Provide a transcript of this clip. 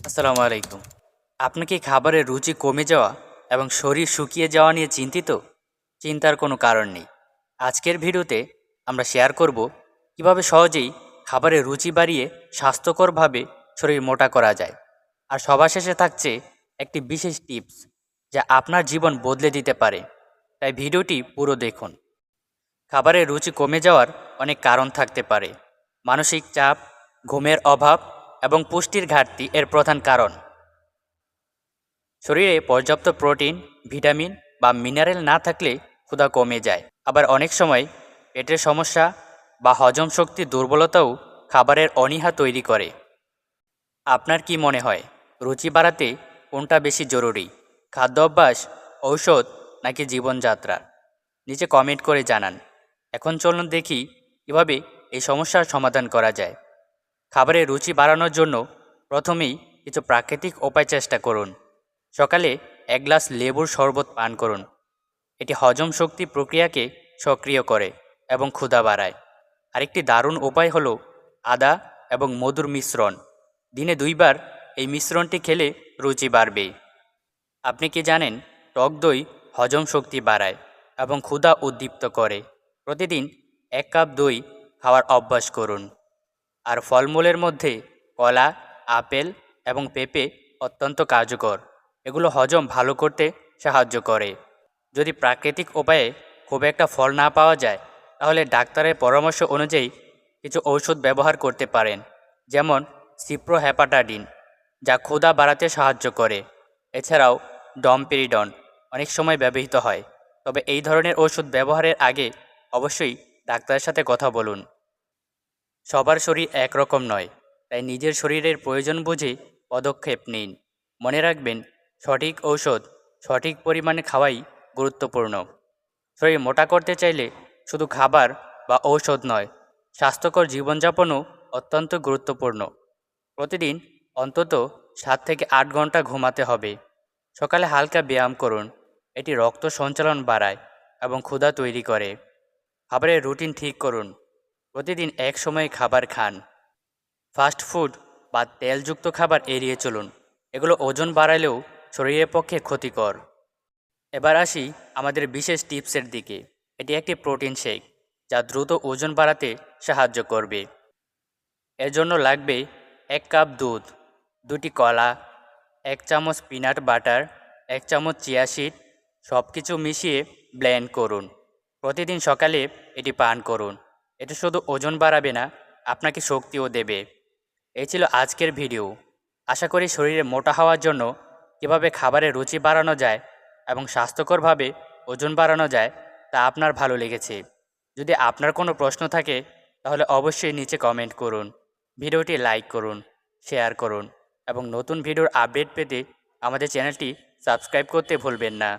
আসসালামু আলাইকুম। আপনি কি খাবারের রুচি কমে যাওয়া এবং শরীর শুকিয়ে যাওয়া নিয়ে চিন্তিত? চিন্তার কোনো কারণ নেই। আজকের ভিডিওতে আমরা শেয়ার করব কিভাবে সহজেই খাবারের রুচি বাড়িয়ে স্বাস্থ্যকরভাবে শরীর মোটা করা যায়। আর সবার শেষে থাকছে একটি বিশেষ টিপস যা আপনার জীবন বদলে দিতে পারে। তাই ভিডিওটি পুরো দেখুন। খাবারের রুচি কমে যাওয়ার অনেক কারণ থাকতে পারে। মানসিক চাপ, ঘুমের অভাব এবং পুষ্টির ঘাটতি এর প্রধান কারণ। শরীরে পর্যাপ্ত প্রোটিন, ভিটামিন বা মিনারেল না থাকলে ক্ষুধা কমে যায়। আবার অনেক সময় পেটের সমস্যা বা হজম শক্তির দুর্বলতাও খাবারের অনীহা তৈরি করে। আপনার কি মনে হয় রুচি বাড়াতে কোনটা বেশি জরুরি? খাদ্য অভ্যাস, ঔষধ নাকি জীবনযাত্রা? নিচে কমেন্ট করে জানান। এখন চলুন দেখি কীভাবে এই সমস্যার সমাধান করা যায়। খাবারের রুচি বাড়ানোর জন্য প্রথমেই কিছু প্রাকৃতিক উপায় চেষ্টা করুন। সকালে 1 গ্লাস লেবুর শরবত পান করুন। এটি হজম শক্তি প্রক্রিয়াকে সক্রিয় করে এবং ক্ষুধা বাড়ায়। আরেকটি দারুণ উপায় হলো আদা এবং মধুর মিশ্রণ। দিনে 2 বার এই মিশ্রণটি খেলে রুচি বাড়বে। আপনি কি জানেন টক দই হজম শক্তি বাড়ায় এবং ক্ষুধা উদ্দীপ্ত করে? প্রতিদিন 1 কাপ দই খাওয়ার অভ্যাস করুন। আর ফলমূলের মধ্যে কলা, আপেল এবং পেঁপে অত্যন্ত কার্যকর। এগুলো হজম ভালো করতে সাহায্য করে। যদি প্রাকৃতিক উপায়ে খুব একটা ফল না পাওয়া যায়, তাহলে ডাক্তারের পরামর্শ অনুযায়ী কিছু ঔষধ ব্যবহার করতে পারেন, যেমন সিপ্রোহেপাটাডিন, যা ক্ষুধা বাড়াতে সাহায্য করে। এছাড়াও ডমপেরিডন অনেক সময় ব্যবহৃত হয়, তবে এই ধরনের ওষুধ ব্যবহারের আগে অবশ্যই ডাক্তারের সাথে কথা বলুন। সবার শরীর একরকম নয়, তাই নিজের শরীরের প্রয়োজন বুঝে পদক্ষেপ নিন। মনে রাখবেন, সঠিক ঔষধ সঠিক পরিমাণে খাওয়াই গুরুত্বপূর্ণ। শরীর মোটা করতে চাইলে শুধু খাবার বা ঔষধ নয়, স্বাস্থ্যকর জীবনযাপনও অত্যন্ত গুরুত্বপূর্ণ। প্রতিদিন অন্তত 7 থেকে 8 ঘন্টা ঘুমাতে হবে। সকালে হালকা ব্যায়াম করুন। এটি রক্ত সঞ্চালন বাড়ায় এবং ক্ষুধা তৈরি করে। খাবারের রুটিন ঠিক করুন। প্রতিদিন এক সময়ে খাবার খান। ফাস্ট ফুড বা তেলযুক্ত খাবার এড়িয়ে চলুন। এগুলো ওজন বাড়ালেও শরীরের পক্ষে ক্ষতিকর। এবার আসি আমাদের বিশেষ টিপসের দিকে। এটি একটি প্রোটিন শেক, যা দ্রুত ওজন বাড়াতে সাহায্য করবে। এর জন্য লাগবে 1 কাপ দুধ, 2টি কলা, 1 চামচ পিনাট বাটার, 1 চামচ চিয়া সিড, সব কিছু মিশিয়ে ব্লেন্ড করুন। প্রতিদিন সকালে এটি পান করুন। এটা শুধু ওজন বাড়াবে না, আপনাকে শক্তিও দেবে। এই ছিল আজকের ভিডিও। আশা করি শরীরে মোটা হওয়ার জন্য কীভাবে খাবারের রুচি বাড়ানো যায় এবং স্বাস্থ্যকরভাবে ওজন বাড়ানো যায় তা আপনার ভালো লেগেছে। যদি আপনার কোনো প্রশ্ন থাকে তাহলে অবশ্যই নিচে কমেন্ট করুন। ভিডিওটি লাইক করুন, শেয়ার করুন এবং নতুন ভিডিওর আপডেট পেতে আমাদের চ্যানেলটি সাবস্ক্রাইব করতে ভুলবেন না।